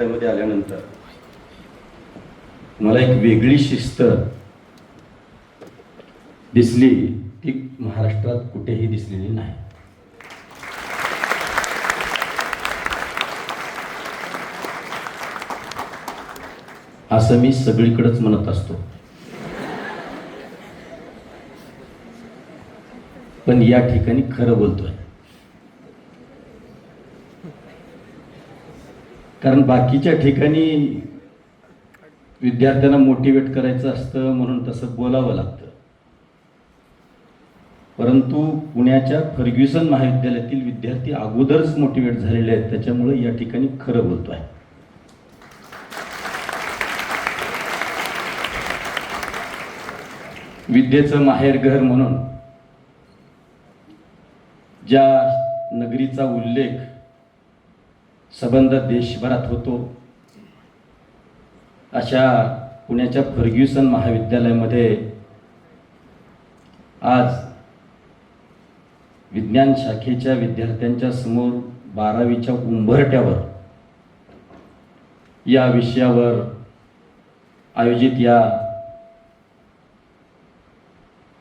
मध्ये आल्यानंतर मला एक वेगळी शिस्त दिसली, ती महाराष्ट्रात कुठेही दिसलेली नाही. असं मी सगळीकडेच म्हणत असतो, पण या ठिकाणी खरं बोलतोय. कारण बाकीच्या ठिकाणी विद्यार्थ्यांना मोटिवेट करायचं असतं म्हणून तसं बोलावं लागतं, परंतु पुण्याच्या फर्ग्युसन महाविद्यालयातील विद्यार्थी अगोदरच मोटिवेट झालेले आहेत, त्याच्यामुळे या ठिकाणी खरं बोलतोय. विद्येचं माहेरघर म्हणून ज्या नगरीचा उल्लेख सबंध देशभरात होतो, अशा पुण्याच्या फर्ग्युसन महाविद्यालयामध्ये आज विज्ञान शाखेच्या विद्यार्थ्यांच्या समोर 12वीच्या उंबरठ्यावर या विषयावर आयोजित या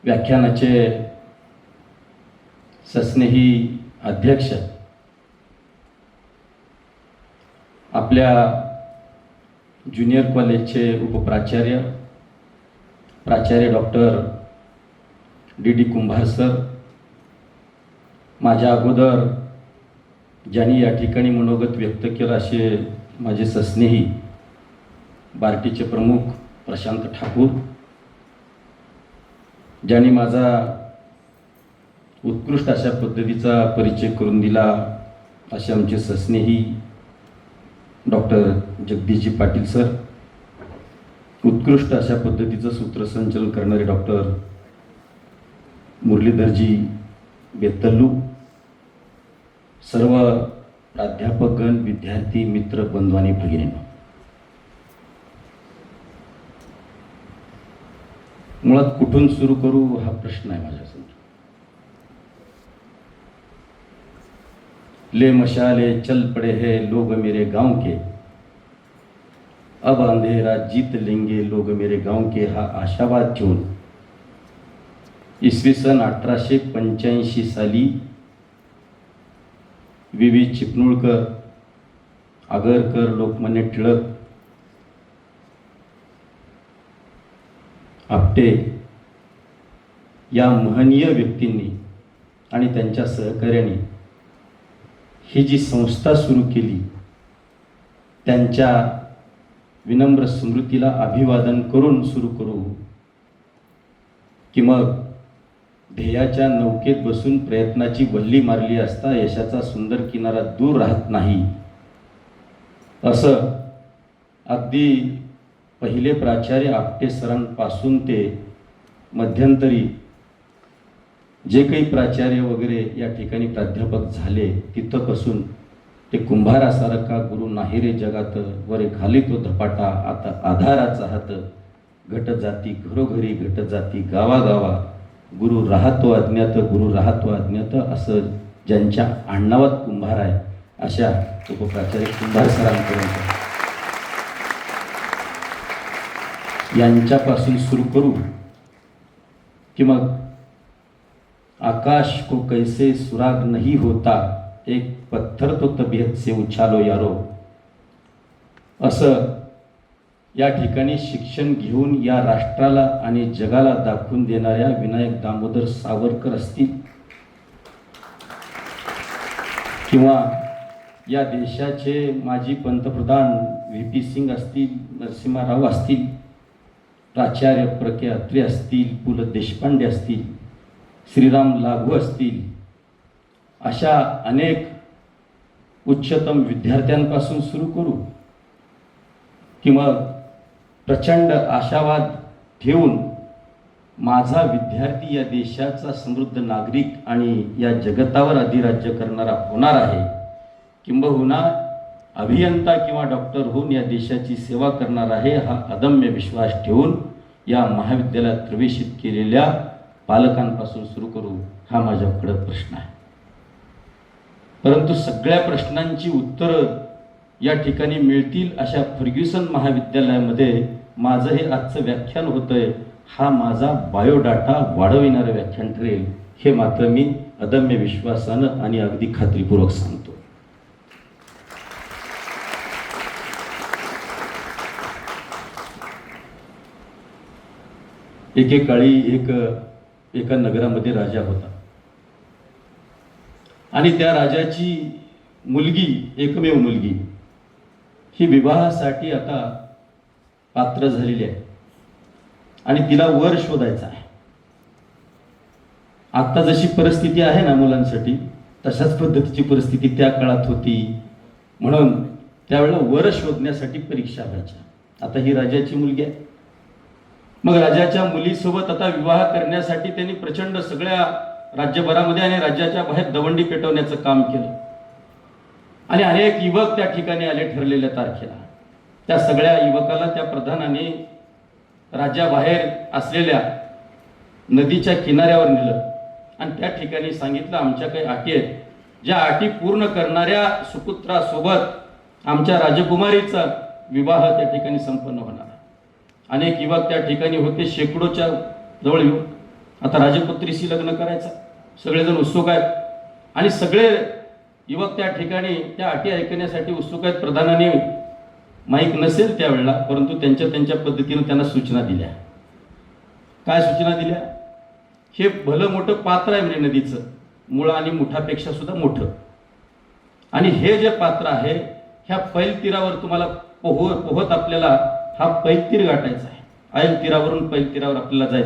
व्याख्यानाचे सस्नेही अध्यक्ष आपल्या ज्युनियर कॉलेजचे उपप्राचार्य प्राचार्य डॉक्टर डी कुंभार सर, माझ्या अगोदर ज्यांनी या ठिकाणी मनोगत व्यक्त केलं असे माझे सस्नेही बार्टीचे प्रमुख प्रशांत ठाकूर, ज्यांनी माझा उत्कृष्ट अशा पद्धतीचा परिचय करून दिला असे आमचे सस्नेही डॉक्टर जगदीशजी पाटील सर, उत्कृष्ट अशा पद्धतीचं सूत्रसंचलन करणारे डॉक्टर मुरलीधरजी बेतल्लू, सर्व प्राध्यापकगण, विद्यार्थी मित्र, बंधू आणि भगिनींनो, मुळात कुठून सुरू करू हा प्रश्न आहे माझ्यासमोर. ले मशाले चल पड़े हैं लोग मेरे गांव के, अब अंधेरा जीत लेंगे लोग मेरे गांव के, हा आशावाद घेऊन इसवी सन 1885 साली वी चिपळूणकर, आगरकर, लोकमान्य टिळक, आपटे या महनीय व्यक्तींनी आणि त्यांच्या सहकार्याने ही जी संस्था सुरू केली, त्यांच्या विनम्र स्मृतीला अभिवादन करून सुरू करू की मग ध्येयाच्या नौकेत बसून प्रयत्नाची वल्ली मारली असता यशाचा सुंदर किनारा दूर राहत नाही, असं अगदी पहिले प्राचार्य आपटे सरांपासून ते मध्यंतरी जे काही प्राचार्य वगैरे या ठिकाणी प्राध्यापक झाले, तिथंपासून ते कुंभारासारखा गुरु नाही रे जगात, वरे खाली तो धपाटा आता आधाराचा हात, घट जाती घरोघरी घट जाती गावागावा, गुरु राहतो अज्ञात गुरु राहतो अज्ञात, असं ज्यांच्या आडनावात कुंभार आहे अशा उपप्राचार्य कुंभार सरांपर्यंत यांच्यापासून सुरू करू कि मग आकाश को कैसे सुराग नहीं होता, एक पत्थर तो तबीयत से उछालो यारो, असं या ठिकाणी शिक्षण घेऊन या राष्ट्राला आणि जगाला दाखवून देणाऱ्या विनायक दामोदर सावरकर असतील किंवा या देशाचे माजी पंतप्रधान व्ही.पी. सिंग असतील, नरसिंह राव असतील, प्राचार्य प्र.के. अत्रे असतील, पु ल देशपांडे असतील, श्रीराम लागू असतील, अशा अनेक उच्चतम विद्यार्थ्यांपासून सुरू करू की मग प्रचंड आशावाद ठेवून माझा विद्यार्थी या देशाचा समृद्ध नागरिक आणि या जगतावर अधिराज्य करणारा होणार आहे, किंबहुना अभियंता किंवा डॉक्टर होऊन या देशाची सेवा करणार आहे, हा अदम्य विश्वास ठेवून या महाविद्यालयात प्रवेशित केलेल्या पालकांपासून सुरू करू, हा माझ्याकडे प्रश्न आहे. परंतु सगळ्या प्रश्नांची उत्तरं या ठिकाणी मिळतील अशा फर्ग्युसन महाविद्यालयामध्ये माझं हे आजचं व्याख्यान होतंय. हा माझा बायोडाटा वाढविणारं व्याख्यान ठरेल, हे मात्र मी अदम्य विश्वासानं आणि अगदी खात्रीपूर्वक सांगतो. एकेकाळी एका नगरामध्ये राजा होता आणि त्या राजाची मुलगी, एकमेव मुलगी, ही विवाहासाठी आता पात्र झालेली आहे आणि तिला वर शोधायचा आहे. आता जशी परिस्थिती आहे ना मुलांसाठी, तशाच पद्धतीची परिस्थिती त्या काळात होती. म्हणून त्यावेळेला वर शोधण्यासाठी परीक्षा व्हायच्या. आता ही राजाची मुलगी आहे. मग राजाच्या मुलीसोबत आता विवाह करण्यासाठी त्यांनी प्रचंड सगळ्या राज्यभरामध्ये आणि राज्याच्या बाहेर दवंडी पेटवण्याचं काम केलं आणि अनेक युवक त्या ठिकाणी आले ठरलेल्या तारखेला. त्या सगळ्या युवकाला त्या प्रधानाने राज्याबाहेर असलेल्या नदीच्या किनाऱ्यावर नेलं आणि त्या ठिकाणी सांगितलं, आमच्या काही अटी आहेत, ज्या अटी पूर्ण करणाऱ्या सुपुत्रासोबत आमच्या राजकुमारीचा विवाह त्या ठिकाणी संपन्न होणार. अनेक युवक त्या ठिकाणी होते, शेकडोच्या जवळ युवक. आता राजपुत्रीशी लग्न करायचं, सगळेजण उत्सुक आहेत आणि सगळे युवक त्या ठिकाणी त्या अटी ऐकण्यासाठी उत्सुक आहेत. प्रधानाने माईक नसेल त्यावेळेला, परंतु त्यांच्या पद्धतीनं त्यांना सूचना दिल्या. काय सूचना दिल्या? हे भलं मोठं पात्र आहे म्हणजे नदीचं, मुळ आणि मुठापेक्षा सुद्धा मोठं, आणि हे जे पात्र आहे ह्या पैल तीरावर तुम्हाला पोहत आपल्याला हा पैल तीर गाठायचा आहे. ऐल तीरावरून पैल तीरावर आपल्याला जायचं.